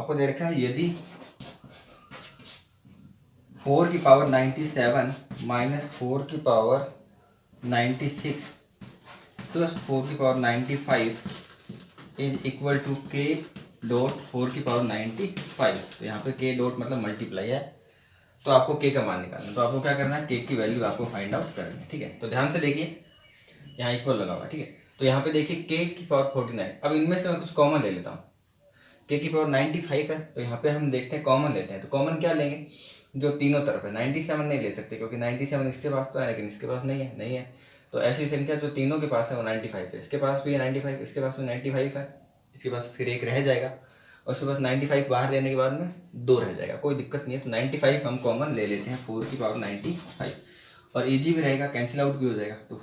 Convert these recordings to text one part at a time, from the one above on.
आपको दे रखा है यदि 4 की पावर 97 माइनस 4 की पावर 96 प्लस 4 की पावर 95 इज इक्वल टू के डॉट 4 की पावर 95। तो यहाँ पे के डॉट मतलब मल्टीप्लाई है, तो आपको के का मान निकालना है। तो आपको क्या करना है, के की वैल्यू आपको फाइंड आउट करनी है। ठीक है, तो ध्यान से देखिए, यहाँ इक्वल लगा हुआ। ठीक है, तो यहाँ पे देखिए के की पावर 49। अब इनमें से मैं कुछ कॉमन ले लेता हूँ। के की पावर 95 है, तो यहाँ पे हम देखते हैं कॉमन लेते हैं। तो कॉमन क्या लेंगे, जो तीनों तरफ है। 97 नहीं ले सकते क्योंकि 97 इसके पास तो है लेकिन इसके पास नहीं है। तो ऐसी संख्या जो तीनों के पास है वो 95 है। इसके पास भी है 95, इसके पास भी 95 है, इसके पास फिर एक रह जाएगा और उसके पास 95 बाहर लेने के बाद में 2 रह जाएगा, कोई दिक्कत नहीं है। तो 95 हम कॉमन ले लेते हैं, 4 की पावर 95 और ईजी भी रहेगा, कैंसिल आउट भी हो जाएगा। तो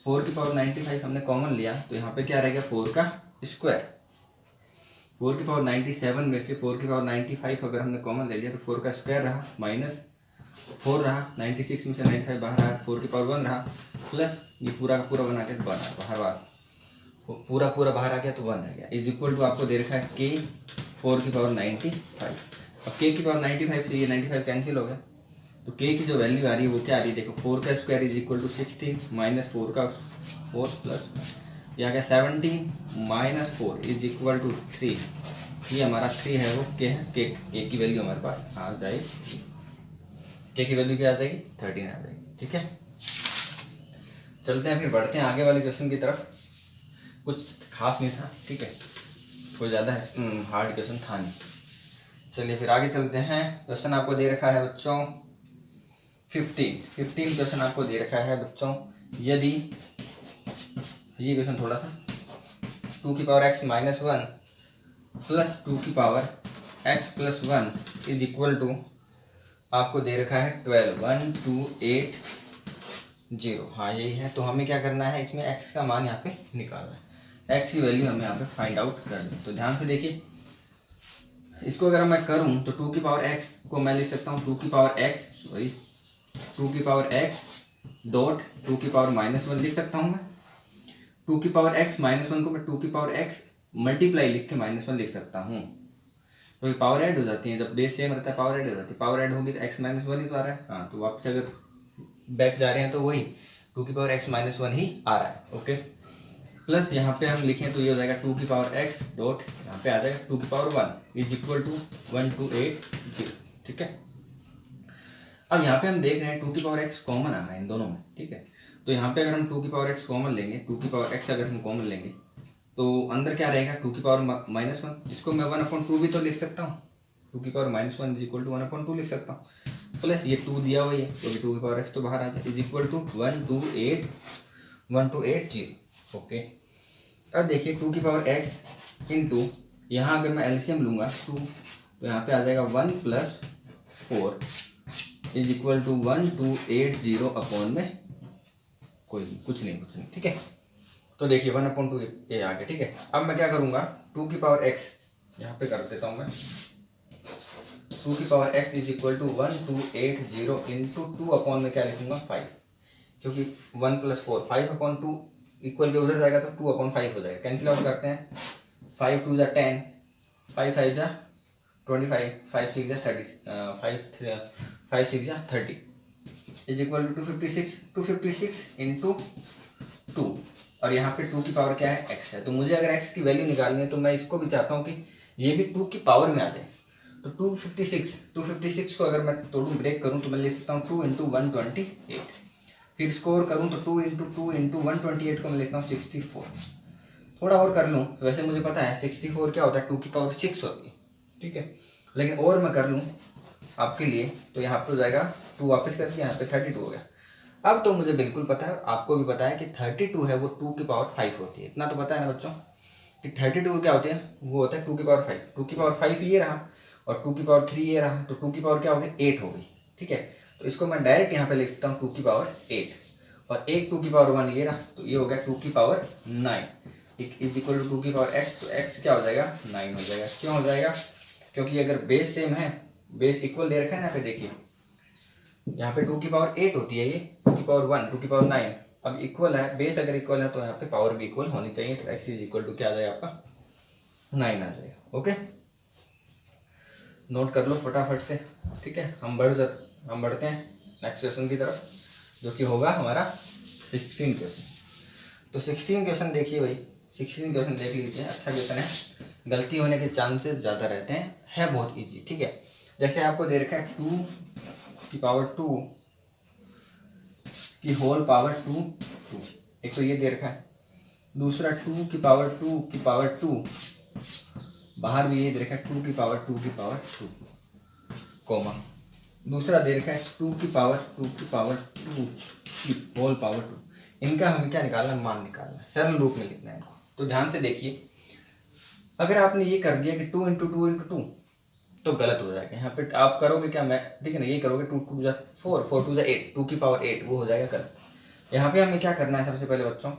4 की पावर 95 हमने कॉमन लिया, तो यहाँ पे क्या रहेगा 4 का स्क्वायर। 4 की पावर 97 में से 4 की पावर 95 अगर हमने कॉमन ले लिया तो 4 का स्क्वायर रहा, माइनस 4 रहा, 96 में से 95 बाहर रहा, 4 की पावर 1 रहा, प्लस ये पूरा का पूरा बना के बाहर पूरा बाहर आ गया तो 1 आ गया, इज इक्वल टू आपको दे रखा है के 4 की पावर 95। अब के की पावर 95 से ये 95 कैंसिल हो गया, तो के की जो वैल्यू आ रही है वो क्या आ रही है, देखो 4 का square is equal to 16 minus 4 का 4 प्लस ये आ गया 17 माइनस 4 इज इक्वल टू 3। ये हमारा 3 है वो के है, के की वैल्यू हमारे पास आ जाएगी, के की वैल्यू क्या आ जाएगी 13 आ जाएगी। ठीक है, चलते हैं फिर बढ़ते हैं आगे वाले क्वेश्चन की तरफ। कुछ खास नहीं था, ठीक है, कोई ज़्यादा हार्ड क्वेश्चन था नहीं। चलिए फिर आगे चलते हैं। क्वेश्चन आपको दे रखा है बच्चों 15 क्वेश्चन आपको दे रखा है बच्चों, यदि ये क्वेश्चन थोड़ा सा 2 की पावर x माइनस 1 प्लस 2 की power x plus 1 is equal to आपको दे रखा है 12 1 2 8 0। हाँ यही है, तो हमें क्या करना है, इसमें x का मान यहाँ पे निकालना है, x की वैल्यू हमें यहाँ पे फाइंड आउट करनी है। तो ध्यान से देखिए, इसको अगर मैं करूँ तो 2 की पावर x को मैं लिख सकता हूँ 2 की पावर x डॉट 2 की पावर माइनस 1 लिख सकता हूँ मैं। 2 की पावर x माइनस 1 को मैं 2 की पावर x मल्टीप्लाई लिख के माइनस 1 लिख सकता हूँ, क्योंकि पावर ऐड हो जाती है, जब बेस सेम रहता है पावर ऐड हो जाती है। पावर ऐड होगी तो x माइनस 1 ही तो आ रहा है। हाँ, तो वापस अगर बैक जा रहे हैं तो वही 2 की पावर x माइनस 1 ही आ रहा है। ओके, प्लस यहाँ पे हम लिखें तो ये हो जाएगा 2 की पावर x डॉट यहाँ पे आ जाएगा 2 की पावर 1 इज इक्वल टू 1280। ठीक है, अब यहाँ पे हम देख रहे हैं 2 की पावर x कॉमन आ रहा है इन दोनों में। ठीक है, तो यहाँ पे अगर हम 2 की पावर x कॉमन लेंगे, 2 की पावर x अगर हम कॉमन लेंगे तो अंदर क्या रहेगा 2 की पावर माइनस 1, जिसको मैं 1/2 भी तो लिख सकता हूँ। 2 की power minus 1 is equal to 1/2 लिख सकता हूँ, प्लस ये 2 दिया हुआ है क्योंकि 2 की पावर x तो बाहर आ गया, इज इक्वल टू 1280। ओके, अब देखिए 2 की पावर x इंटू यहाँ अगर मैं एलसीएम लूँगा 2 तो यहाँ पे आ जाएगा 1 plus 4 is equal to 1280 upon में कुछ नहीं। ठीक है, तो देखिए 1/2 ये आ गया। ठीक है, अब मैं क्या करूँगा 2 की पावर x यहाँ पे कर देता हूँ मैं, 2 की power x is equal to 1280 into 2 upon में क्या लिखूंगा 5, क्योंकि 1 प्लस 4 5/2 इक्वल पे उधर जाएगा तो 2/5 हो जाएगा, कैंसिल आउट करते हैं। 5 2 = 10, 5 5 = 25, 5 6 = 30, 5 6 = 30 इज इक्वल टू 256 इंटू 2, और यहाँ पे 2 की पावर क्या है x है। तो मुझे अगर x की वैल्यू निकालनी है तो मैं इसको भी चाहता हूँ कि ये भी 2 की पावर में आ जाए। तो 256 को अगर मैं तोड़ूँ ब्रेक करूँ तो मैं लिख सकता हूँ 2 × 128, फिर स्कोर करूँ तो 2 × 128 को मैं लिखता हूँ 64। थोड़ा और कर लूँ तो वैसे मुझे पता है 64 क्या होता है 2 की पावर 6 होती है। ठीक है, लेकिन और मैं कर लूँ आपके लिए तो यहाँ पे हो जाएगा 2 वापस करके यहाँ पे 32 हो गया। अब तो मुझे बिल्कुल पता है, आपको भी पता है कि 32 है वो 2 की पावर 5 होती है। इतना तो पता है ना बच्चों कि 32 क्या होती है, वो होता है 2 की पावर 5। 2 की पावर 5 ये रहा और 2 की पावर 3 ये रहा, तो 2 की पावर क्या हो गई 8 हो गई। ठीक है, तो इसको मैं डायरेक्ट यहाँ पे लिख सकता हूँ 2 की पावर 8, और एक 2 की पावर 1 ये रहा, तो ये हो गया 2 की पावर 9 इज इक्वल टू 2 की पावर x, तो x क्या हो जाएगा 9 हो जाएगा। क्यों हो जाएगा, क्योंकि अगर बेस सेम है, बेस इक्वल दे रखा है ना, यहाँ पे देखिए यहाँ पे 2 की पावर 8 होती है, ये 2 की पावर 1, 2 की पावर 9, अब इक्वल है, बेस अगर इक्वल है तो यहाँ पे पावर भी इक्वल होनी चाहिए, तो x इज इक्वल टू क्या आ जाएगा आपका 9 आ जाएगा। ओके, नोट कर लो फटाफट से, ठीक है। हम बढ़ते हैं नेक्स्ट क्वेश्चन की तरफ, जो कि होगा हमारा 16 क्वेश्चन। तो 16 क्वेश्चन देखिए भाई, 16 क्वेश्चन देख लीजिए, अच्छा क्वेश्चन है, गलती होने के चांसेस ज़्यादा रहते हैं, है बहुत इजी, ठीक है। जैसे आपको दे रखा है 2 की पावर 2 की होल पावर 2, एक तो ये दे रखा है, दूसरा 2 की पावर 2 की पावर 2, बाहर भी ये दे रखा है 2 की पावर 2 की पावर 2, कोमा, दूसरा दे रखा है 2 की पावर 2 की पावर 2 की होल पावर 2। इनका हमें क्या निकालना है, मान निकालना है, सरल रूप में लिखना है इनको। तो ध्यान से देखिए, अगर आपने ये कर दिया कि 2 इंटू 2 इंटू 2 तो गलत हो जाएगा। यहाँ पे आप करोगे क्या, मैं ठीक है ना, ये करोगे 2 2 जा 4, 4 2 जा 8, 2 की पावर 8, वो हो जाएगा गलत। यहाँ पे हमें क्या करना है, सबसे पहले बच्चों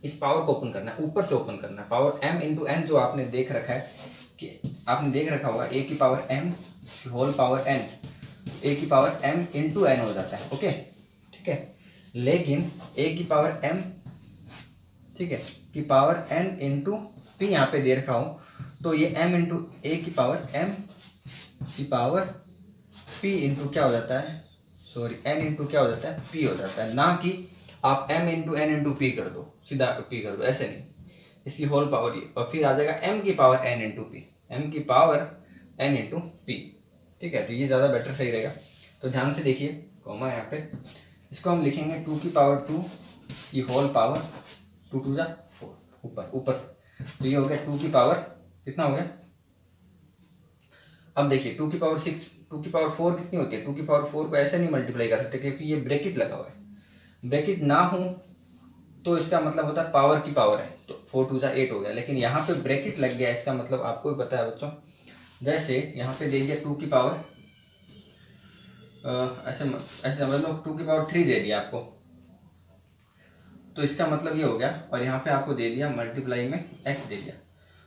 इस पावर को ओपन करना है, ऊपर से ओपन करना है। पावर m इंटू एन जो आपने देख रखा है, कि आपने देख रखा होगा a की power m whole power n, a की पावर m इंटू एन हो जाता है, ओके, ठीक है। लेकिन a की पावर m, ठीक है, की पावर n इंटू पी यहाँ पे दे रखा हो, तो ये m इंटू ए की पावर m की पावर p इंटू क्या हो जाता है, सॉरी n इंटू क्या हो जाता है, p हो जाता है। ना कि आप m into n into p कर दो, सीधा p कर दो, ऐसे नहीं, इसकी होल पावर ये, और फिर आ जाएगा m की power n into P, m की पावर n इंटू पी, ठीक है। तो ये ज़्यादा बेटर सही रहेगा। तो ध्यान से देखिए, कॉमा यहाँ पे, इसको हम लिखेंगे 2 की पावर 2 की होल पावर 2 2 जा 4, ऊपर से, तो ये हो गया 2 की पावर कितना हो गया। अब देखिए 2 की पावर 6, 2 की पावर 4 कितनी होती है, 2 की पावर 4 को ऐसे नहीं मल्टीप्लाई कर सकते क्योंकि ये ब्रैकेट लगा हुआ है, ब्रैकेट ना हो तो इसका मतलब होता है पावर की पावर है, तो 4 2 जा 8 हो गया। लेकिन यहाँ पे ब्रैकेट लग गया, इसका मतलब आपको भी पता है बच्चों, जैसे यहाँ पे दे दिया 2 की पावर ऐसे समझ लो 2 की पावर 3 दे दिया आपको, तो इसका मतलब ये हो गया, और यहाँ पे आपको दे दिया मल्टीप्लाई में x दे दिया,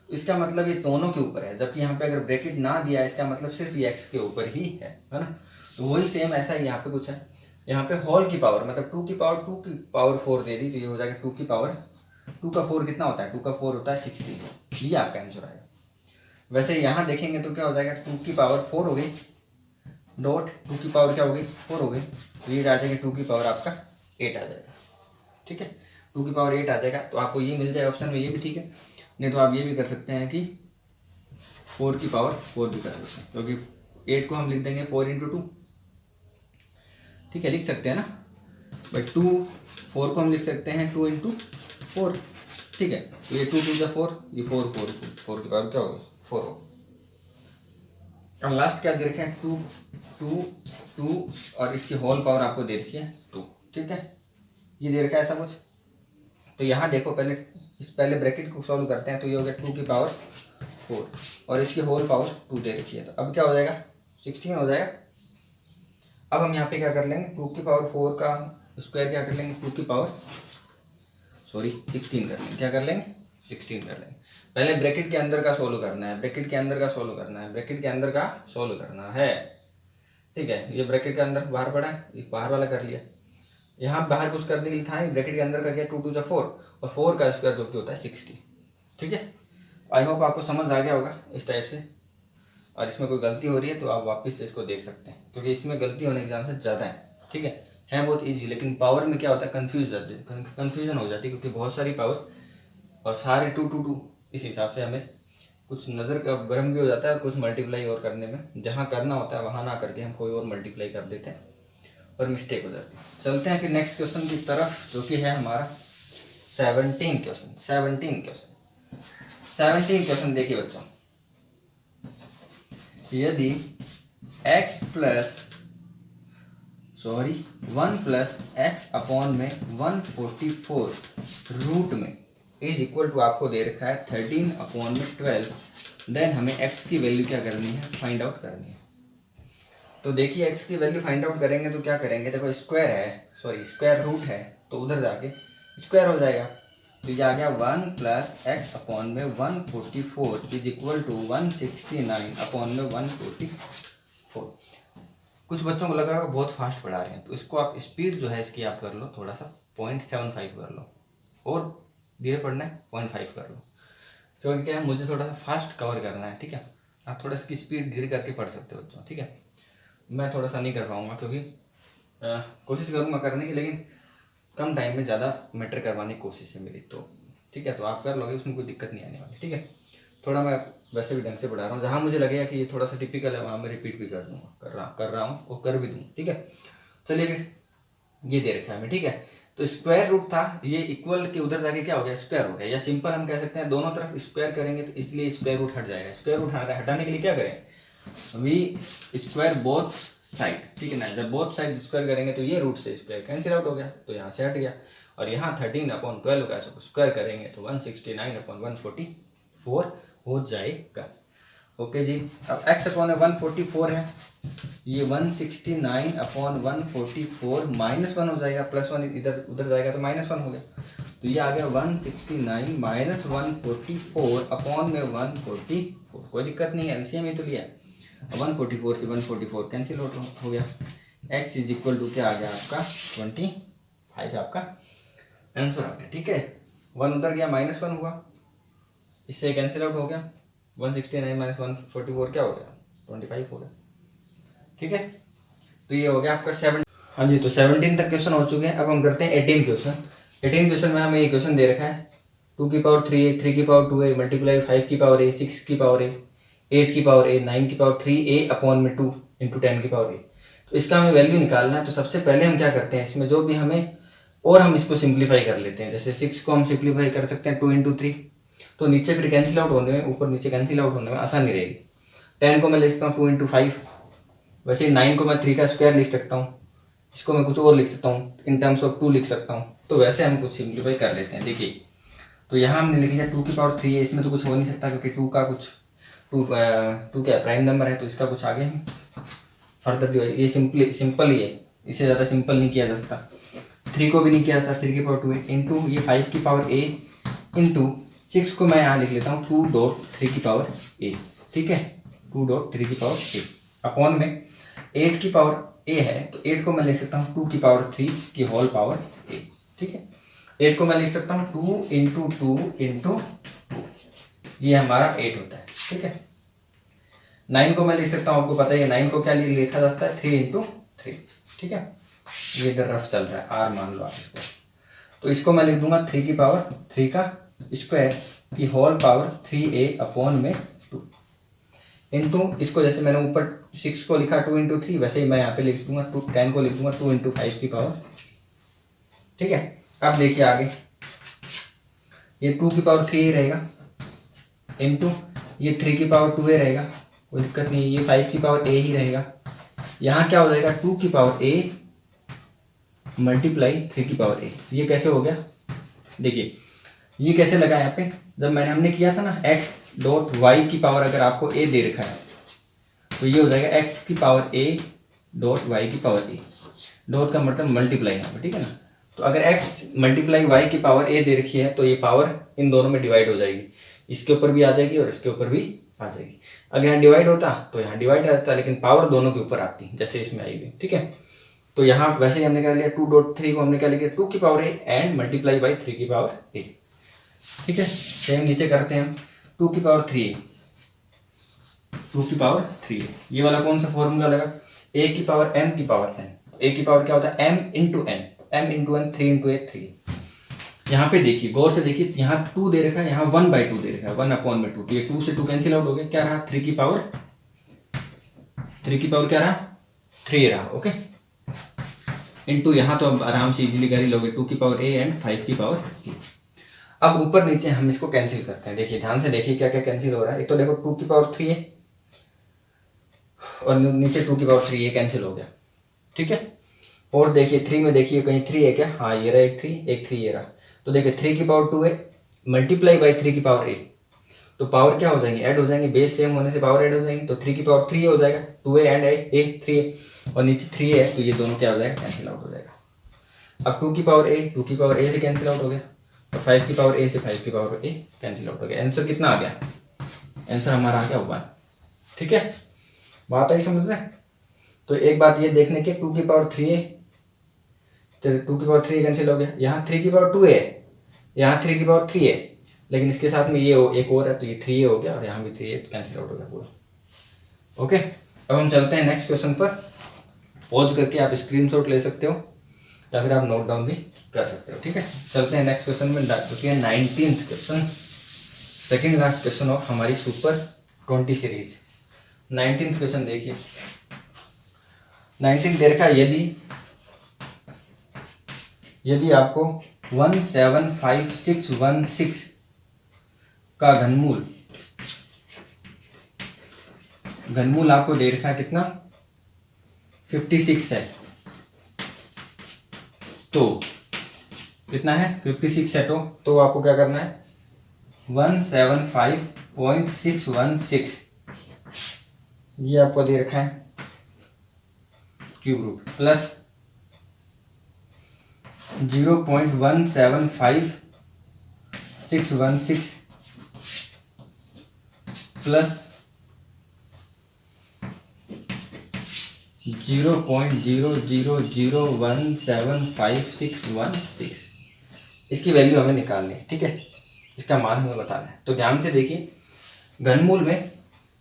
इसका मतलब ये दोनों के ऊपर है। जबकि यहाँ पे अगर ब्रैकेट ना दिया, इसका मतलब सिर्फ ये x के ऊपर ही है ना। तो वही सेम ऐसा ही यहाँ पे कुछ है, यहाँ पे होल की पावर मतलब 2 की पावर 2 की पावर 4 दे दी, तो ये हो जाएगा 2 की पावर 2 का 4 कितना होता है, 2 का 4 होता है 16, ये आपका आंसर आएगा। वैसे यहाँ देखेंगे तो क्या हो जाएगा, 2 की पावर 4 हो गई, डॉट 2 की पावर क्या हो गई, 4 हो गई, तो ये आ जाएगा 2 की पावर आपका 8 आ जाएगा, ठीक है, 2 की पावर 8 आ जाएगा। तो आपको ये मिल जाए ऑप्शन में, ये भी ठीक है। नहीं तो आप ये भी कर सकते हैं कि 4 की पावर 4 भी कर सकते हैं, क्योंकि 8 को हम लिख देंगे 4 इंटू 2, ठीक है, लिख सकते हैं ना भाई। 4 को हम लिख सकते हैं 2 इंटू 4, ठीक है। तो ये 2 2 जा 4, ये 4 4 4 की पावर क्या होगा, 4 हो। और लास्ट क्या दे रखे हैं, 2 2 2 और इसकी होल पावर आपको दे रखी है 2, ठीक है, ये दे रखा है ऐसा कुछ। तो यहाँ देखो पहले ब्रैकेट को सॉल्व करते हैं, तो ये हो गया 2 की पावर 4 और इसकी होल पावर 2 दे रखी है, तो अब क्या हो जाएगा, 16 हो जाएगा। अब हम यहाँ पे क्या कर लेंगे, 2 की पावर 4 का स्क्वायर क्या कर लेंगे, 2 की पावर 16 कर लेंगे, क्या कर लेंगे, 16 कर लेंगे। पहले ब्रैकेट के अंदर का सोल्व करना है, ब्रैकेट के अंदर का सोल्व करना है, ब्रैकेट के अंदर का सोल्व करना है, ठीक है। ये ब्रैकेट के अंदर बाहर पड़ा है, ये बाहर वाला कर लिया, यहाँ बाहर कुछ करने के लिए था नहीं, ब्रैकेट के अंदर का क्या, 2 2 जा 4 और 4 का स्क्वायर जो कि होता है 60, ठीक है। आई होप आपको समझ आ गया होगा इस टाइप से, और इसमें कोई गलती हो रही है तो आप वापस से इसको देख सकते हैं, क्योंकि इसमें गलती होने के चांसेस ज़्यादा है, ठीक है बहुत ईजी। लेकिन पावर में क्या होता है, कन्फ्यूजन हो जाती है, क्योंकि बहुत सारी पावर और सारे 2 2 2, इस हिसाब से हमें कुछ नज़र का भ्रम भी हो जाता है, और कुछ मल्टीप्लाई और करने में जहाँ करना होता है वहाँ ना करके हम कोई और मल्टीप्लाई कर देते हैं और मिस्टेक हो जाती है। चलते हैं फिर नेक्स्ट क्वेश्चन की तरफ, जो कि है हमारा 17 क्वेश्चन। 17 क्वेश्चन देखिए बच्चों, यदि x plus 1 plus x upon में 144 रूट में इज इक्वल टू आपको दे रखा है 13 अपॉन में 12, देन हमें x की वैल्यू क्या करनी है, फाइंड आउट करनी है। तो देखिए x की वैल्यू फाइंड आउट करेंगे तो क्या करेंगे, देखो स्क्वायर रूट है, तो उधर जाके स्क्वायर हो जाएगा, तो ये आ गया 1 प्लस एक्स अपॉन में 144 इज इक्वल टू 169 अपॉन में 144। कुछ बच्चों को लग रहा है बहुत फास्ट पढ़ा रहे हैं, तो इसको आप स्पीड जो है इसकी आप कर लो थोड़ा सा 0.75 कर लो, और धीरे पढ़ना है 0.5 कर लो, क्योंकि क्या है मुझे थोड़ा सा फास्ट कवर करना है, ठीक है। आप थोड़ा इसकी स्पीड धीरे करके पढ़ सकते हो बच्चों, ठीक है। मैं थोड़ा सा नहीं कर पाऊँगा क्योंकि कोशिश करूँगा करने की, लेकिन कम टाइम में ज़्यादा मैटर करवाने की कोशिश है मेरी, तो ठीक है। तो आप कर लोगे, उसमें कोई दिक्कत नहीं आने वाली, ठीक है। थोड़ा मैं वैसे भी ढंग से पढ़ा रहा हूँ, जहाँ मुझे लगेगा कि ये थोड़ा सा टिपिकल है वहाँ मैं रिपीट भी कर दूँगा, कर रहा हूँ और कर भी दूँ, ठीक है। चलिए फिर ये दे रखा है हमें, ठीक है। तो स्क्वायर रूट था, ये इक्वल के उधर जाके क्या हो गया, स्क्वायर हो गया, या सिंपल हम कह सकते हैं दोनों तरफ स्क्वायर करेंगे तो इसलिए स्क्वायर रूट हट जाएगा। स्क्वायर रूट हटाने के लिए क्या करें, वी स्क्वायर बोथ साइड, ठीक है ना। जब बोथ साइड स्क्वायर करेंगे तो ये रूट से स्क्वायर कैंसिल आउट हो गया, तो यहाँ से हट गया। और यहाँ 13/12 का स्क्वायर करेंगे तो 169/144 हो जाएगा। ओके जी। अब x/144 है, ये 169/144 -1 हो जाएगा, +1 इधर उधर जाएगा तो -1 हो गया, तो ये आ गया 169 - 144/144। कोई दिक्कत नहीं है, एलसीएम ही तो लिया। 144 से 144 कैंसिल हो गया। x इज इक्वल टू क्या आ गया आपका 25, आपका आंसर आ गया, ठीक है। 1 उधर गया, -1 हुआ, इससे कैंसिल आउट हो गया। 169 - 144 क्या हो गया, 25 हो गया, ठीक है। तो ये हो गया आपका 7। हाँ जी, तो 17 तक क्वेश्चन हो चुके हैं। अब हम करते हैं 18 क्वेश्चन। 18 क्वेश्चन में हमें ये क्वेश्चन दे रखा है 2 की पावर 3a, 3 की पावर 2a मल्टीप्लाई 5 की पावर a, 6 की पावर a, 8 की पावर a, 9 की पावर 3a/2 इंटू 10 की पावर a। तो इसका हमें वैल्यू निकालना है। तो सबसे पहले हम क्या करते हैं, इसमें जो भी हमें, और हम इसको सिंप्लीफाई कर लेते हैं। जैसे 6 को हम सिंप्लीफाई कर सकते हैं 2 × 3, तो नीचे फिर कैंसिल आउट होने में, ऊपर नीचे कैंसिल आउट होने में आसानी रहेगी। 10 को मैं लिख सकता हूँ 2 × 5, वैसे 9 को मैं 3 का स्क्वायर लिख सकता हूँ, इसको मैं कुछ और लिख सकता हूँ, इन टर्म्स ऑफ 2 लिख सकता हूँ। तो वैसे हम कुछ सिंप्लीफाई कर लेते हैं। देखिए, तो यहाँ हमने लिख लिया 2 की पावर 3 है, इसमें तो कुछ हो नहीं सकता क्योंकि 2 का कुछ 2 क्या प्राइम नंबर है, तो इसका कुछ आगे हम फर्दर डिवाइड, ये सिंपल ही है, इससे ज़्यादा सिंपल नहीं किया जा सकता। 3 को भी नहीं किया जा सकता, 3 की पावर 2 है, इंटू ये 5 की पावर a इंटू 6 को मैं यहाँ लिख लेता हूँ 2.3 की पावर a, ठीक है, 2.3 की पावर a अपॉन में 8 की पावर a है, तो 8 को मैं लिख सकता हूँ 2 की पावर 3 की होल पावर a, ठीक है। 8 को मैं लिख सकता हूँ 2 × 2 × 2, ये हमारा 8 होता है, ठीक है। 9 को मैं लिख सकता हूँ, आपको पता है 9 को क्या लिखा जा सकता है 3 × 3, ठीक है। ये इधर रफ चल रहा है, r मान लो आप इसको, तो इसको मैं लिख दूंगा 3 की पावर 3 का स्क्वायर की होल पावर 3a/2 इंटू, इसको जैसे मैंने ऊपर 6 को लिखा 2 × 3, वैसे ही मैं यहाँ पे लिख दूंगा 10 को लिख दूंगा 2 × 5 की पावर, ठीक है। अब देखिए आगे, ये 2 की पावर 3 ही रहेगा इंटू ये 3 की पावर 2a रहेगा, कोई दिक्कत नहीं है, ये 5 की पावर a ही रहेगा। यहाँ क्या हो जाएगा 2 की पावर a मल्टीप्लाई 3 की पावर a। ये कैसे हो गया, देखिए ये कैसे लगा यहाँ पे, जब हमने किया था ना x.y की पावर, अगर आपको a दे रखा है तो ये हो जाएगा x की पावर a.y की पावर a, डॉट का मतलब मल्टीप्लाई यहाँ पे, ठीक है ना। तो अगर x मल्टीप्लाई y की पावर a दे रखी है तो ये पावर इन दोनों में डिवाइड हो जाएगी, इसके ऊपर भी आ जाएगी और इसके ऊपर भी आ जाएगी। अगर यहाँ डिवाइड होता तो यहाँ डिवाइड आ जाता, लेकिन पावर दोनों के ऊपर आती जैसे इसमें आई हुई, ठीक है। तो यहाँ वैसे ही हमने क्या लिया 2.3 को हमने क्या लिया 2 की power a and multiply by 3 की पावर a, ठीक है। सेम नीचे करते हैं हम 2 की पावर 3a, 2 की पावर 3a, ये वाला कौन सा फॉर्मूला लगा, a की पावर m की पावर n, a की पावर क्या होता है m × n, m × n 3 × a 3। यहाँ पे देखिए गौर से देखिए, यहाँ 2 दे रखा है, यहाँ 1/2 दे रखा है, 1/2, तो ये 2 से 2 कैंसिल आउट हो गया, क्या रहा 3 की पावर क्या रहा 3 रहा, ओके। इंटू यहाँ तो अब आराम से इजीली कर ही लोगे 2 की पावर a एंड 5 की पावर a। अब ऊपर नीचे हम इसको कैंसिल करते हैं, देखिए ध्यान से देखिए क्या क्या कैंसिल हो रहा है। एक तो देखो 2 की पावर 3 है और नीचे 2 की पावर 3 ये कैंसिल हो गया, ठीक है। और देखिए 3 में देखिए कहीं 3 है क्या, हाँ ये रहा एक 3 ये रहा, तो देखिए 3 की पावर 2 है मल्टीप्लाई बाई 3 की पावर a, तो पावर क्या हो जाएंगे ऐड हो जाएंगे, बेस सेम होने से पावर ऐड हो जाएंगे, तो 3 की पावर 3 हो जाएगा, 2a एंड a 3a, और नीचे 3 है तो ये दोनों क्या हो जाएगा कैंसिल आउट हो जाएगा। अब 2 की पावर a से कैंसिल आउट हो गया, और 5 की पावर a से 5 की पावर a कैंसिल आउट हो गया। आंसर कितना आ गया, आंसर हमारा आ गया 1, ठीक है। बात आई समझ में। तो एक बात ये देखने के 2 की पावर 3a, चलिए 2 की पावर 3 कैंसिल हो गया, यहाँ 3 की पावर 2 है, यहाँ 3 की पावर 3 है, लेकिन इसके साथ में ये एक और है तो ये 3a हो गया, और यहाँ भी 3a कैंसिल आउट हो गया पूरा, ओके, अब हम चलते हैं नेक्स्ट क्वेश्चन पर। पॉज करके आप स्क्रीनशॉट ले सकते हो या फिर आप नोट डाउन भी कर सकते हो। ठीक है, चलते हैं नेक्स्ट क्वेश्चन में, जो कि है 19th question, second last question of हमारी सुपर 20 सीरीज। 19th क्वेश्चन देखिए, 19 दे रखा, यदि आपको 175,616 का घनमूल आपको दे रखा है कितना, 56 है, तो कितना है 56 है, तो आपको क्या करना है 175.616 ये आपको दे रखा है क्यूब रूट प्लस 0.175616 प्लस 0.00017516 इसकी वैल्यू हमें निकालनी है। ठीक है, इसका मान हमें बताना है। तो ध्यान से देखिए, घनमूल में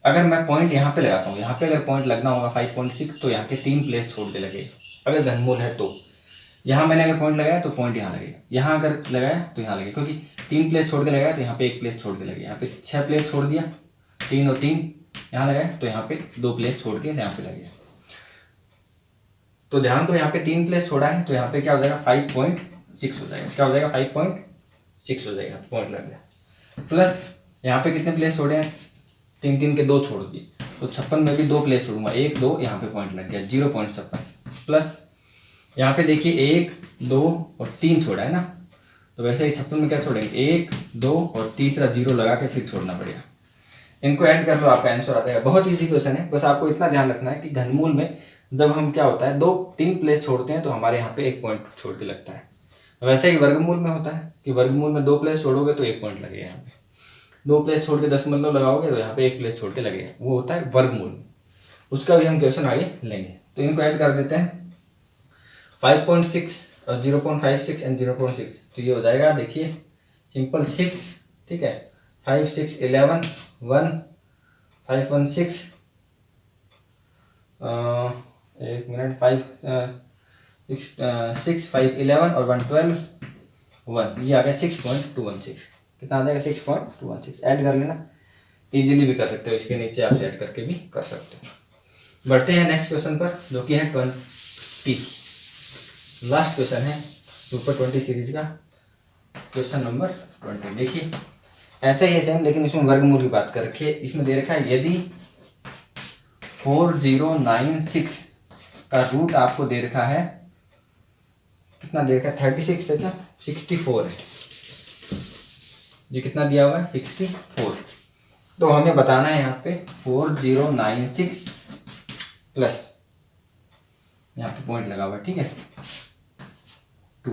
अगर मैं पॉइंट यहाँ पे लगाता हूँ, यहाँ पे अगर पॉइंट लगना होगा 5.6 तो यहाँ के 3 प्लेस छोड़ के लगेगा अगर घनमूल है तो। यहाँ मैंने अगर पॉइंट लगाया तो पॉइंट यहाँ लगेगा, यहाँ अगर लगाया तो यहाँ लगेगा, क्योंकि 3 प्लेस छोड़ के लगाया तो यहाँ पे 1 प्लेस छोड़ के लगेगा। यहाँ पे 6 प्लेस छोड़ दिया, 3 और 3 यहाँ लगाया तो यहाँ पे 2 प्लेस छोड़ के यहाँ पे लगेगा। तो ध्यान, तो यहाँ पे 3 प्लेस छोड़ा है तो यहाँ पे क्या हो जाएगा 5.6 हो जाएगा। क्या हो जाएगा 5.6 हो जाएगा, पॉइंट लग गया। प्लस यहाँ पे कितने प्लेस छोड़े हैं, 3 के 2 छोड़ दिए, तो 56 में भी 2 प्लेस छोड़ूंगा, 1 2 यहाँ पे पॉइंट लग गया 0.56। प्लस यहाँ पे देखिए 1 2 और 3 छोड़ा है ना, तो वैसे ही 56 में क्या छोड़ेंगे 1 2 और तीसरा 0 लगा के फिर छोड़ना पड़ेगा। इनको ऐड कर लो, आपका आंसर आ जाएगा। बहुत ईजी क्वेश्चन है, बस आपको इतना ध्यान रखना है कि घनमूल में जब हम क्या होता है 2-3 प्लेस छोड़ते हैं तो हमारे यहाँ पे 1 पॉइंट छोड़ के लगता है। वैसे ही वर्गमूल में होता है कि वर्गमूल में 2 प्लेस छोड़ोगे तो 1 पॉइंट लगेगा, यहाँ पे 2 प्लेस छोड़ के दशमलव लगाओगे तो यहाँ पे 1 प्लेस छोड़ के लगेगा, वो होता है वर्गमूल। उसका भी हम क्वेश्चन आगे लेंगे। तो इनको ऐड कर देते हैं 5.6 और 0.56 एंड 0.6, तो ये हो जाएगा देखिए सिंपल 6। ठीक है, 5 6 11 1 5 1 6 एक मिनट 5 6 5 11 और 1 12 1, ये आ गया 6.216। कितना आ जाएगा 6.216। ऐड कर लेना, इजीली भी कर सकते हो, इसके नीचे आप ऐड करके भी कर सकते हो। बढ़ते हैं नेक्स्ट क्वेश्चन पर, जो कि है 20, लास्ट क्वेश्चन है सुपर 20 सीरीज का, क्वेश्चन नंबर 20। देखिए ऐसा ही है सेम, लेकिन इसमें वर्गमूल की बात कर रखी है। इसमें दे रखा है यदि 4096 का रूट आपको दे रखा है, कितना दे रखा है 36 है क्या 64 है, ये कितना दिया हुआ है 64। तो हमें बताना है यहाँ पे 4096 प्लस यहाँ पे पॉइंट लगा हुआ है, ठीक है 2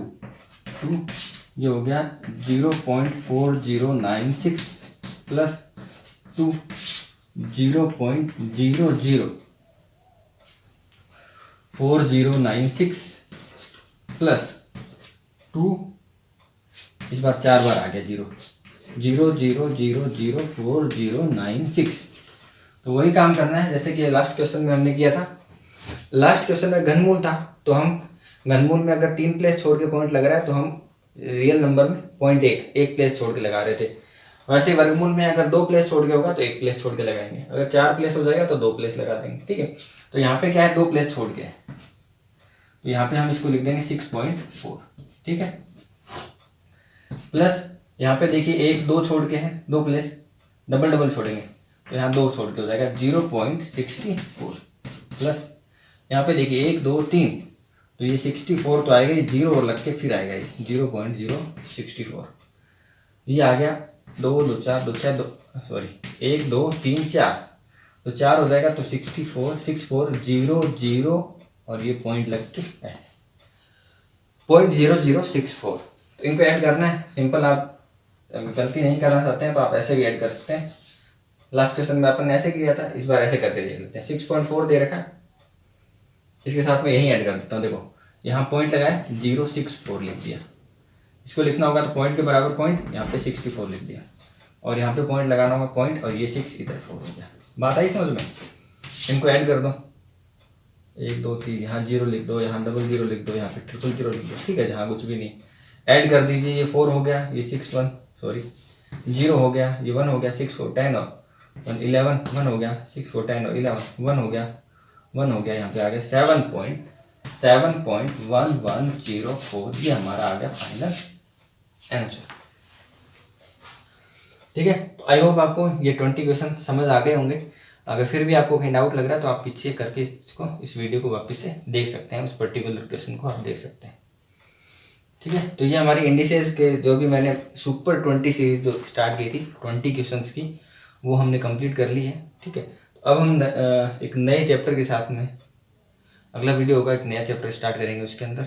ये हो गया 0.4096 प्लस 2 0.004096 प्लस 2, इस बार 4 बार आ गया 0.00004096। तो वही काम करना है जैसे कि लास्ट क्वेश्चन में हमने किया था। लास्ट क्वेश्चन में घनमूल था, तो हम घनमूल में अगर 3 प्लेस छोड़ के पॉइंट लग रहा है तो हम रियल नंबर में 0.1 प्लेस छोड़ के लगा रहे थे। वैसे वर्गमूल में अगर 2 प्लेस छोड़ के होगा तो 1 प्लेस छोड़ के लगाएंगे, अगर 4 प्लेस हो जाएगा तो 2 प्लेस लगा देंगे। ठीक है, तो यहाँ पे क्या है 2 प्लेस छोड़ के, तो यहाँ पे हम इसको लिख देंगे 6.4। ठीक है, प्लस यहाँ पे देखिए 1 2 छोड़ के है 2 प्लेस, डबल छोड़ेंगे तो यहाँ 2 छोड़ के हो जाएगा 0.64 प्लस यहाँ पे देखिए 1 2 3, तो ये 64 तो आएगा, ये 0 और लग के फिर आएगा ये 0.064। ये आ गया 2 2 4 2 6 2 सॉरी 1 2 3 4, तो 4 हो जाएगा, तो 64 0 और ये पॉइंट लग के ऐसे 0.0064। तो इनको ऐड करना है सिंपल। आप गलती नहीं करना चाहते हैं तो आप ऐसे भी ऐड कर सकते हैं। लास्ट क्वेश्चन में अपन ने ऐसे किया था, इस बार ऐसे करके देख लेते हैं। 6.4 दे रखा है, इसके साथ में यही ऐड कर देता हूँ। देखो यहाँ पॉइंट लगाया 064 लिख दिया, इसको लिखना होगा तो पॉइंट के बराबर पॉइंट, यहाँ पे 64 लिख दिया, और यहाँ पे पॉइंट लगाना होगा पॉइंट, और ये 6 इधर 4 हो गया। बात आई समझ में? इनको ऐड कर दो, 1 2 3, यहाँ 0 लिख दो, यहाँ डबल 0 लिख दो, यहाँ पे ट्रिपल 0 लिख दो, ठीक है, जहाँ कुछ भी नहीं। ऐड कर दीजिए, ये 4 हो गया, ये 6 1 सॉरी 0 हो गया, ये 1 हो गया, 6 4 10 और 1 11, 1 हो गया, 6 4 10 और 11 1 हो गया, 1 हो गया, यहाँ पे आ गया 7.1104, ये हमारा आ गया फाइनल आंसर। ठीक है, तो आई होप आपको ये 20 क्वेश्चन समझ आ गए होंगे। अगर फिर भी आपको कहीं डाउट लग रहा है तो आप पीछे करके इस वीडियो को वापस से देख सकते हैं, उस पर्टिकुलर क्वेश्चन को आप देख सकते हैं। ठीक है, तो ये हमारी इंडिसेस के जो भी मैंने सुपर 20 सीरीज जो स्टार्ट की थी 20 क्वेश्चंस की, वो हमने कंप्लीट कर ली है। ठीक है, तो अब हम एक नए चैप्टर के साथ में अगला वीडियो होगा, एक नया चैप्टर स्टार्ट करेंगे उसके अंदर।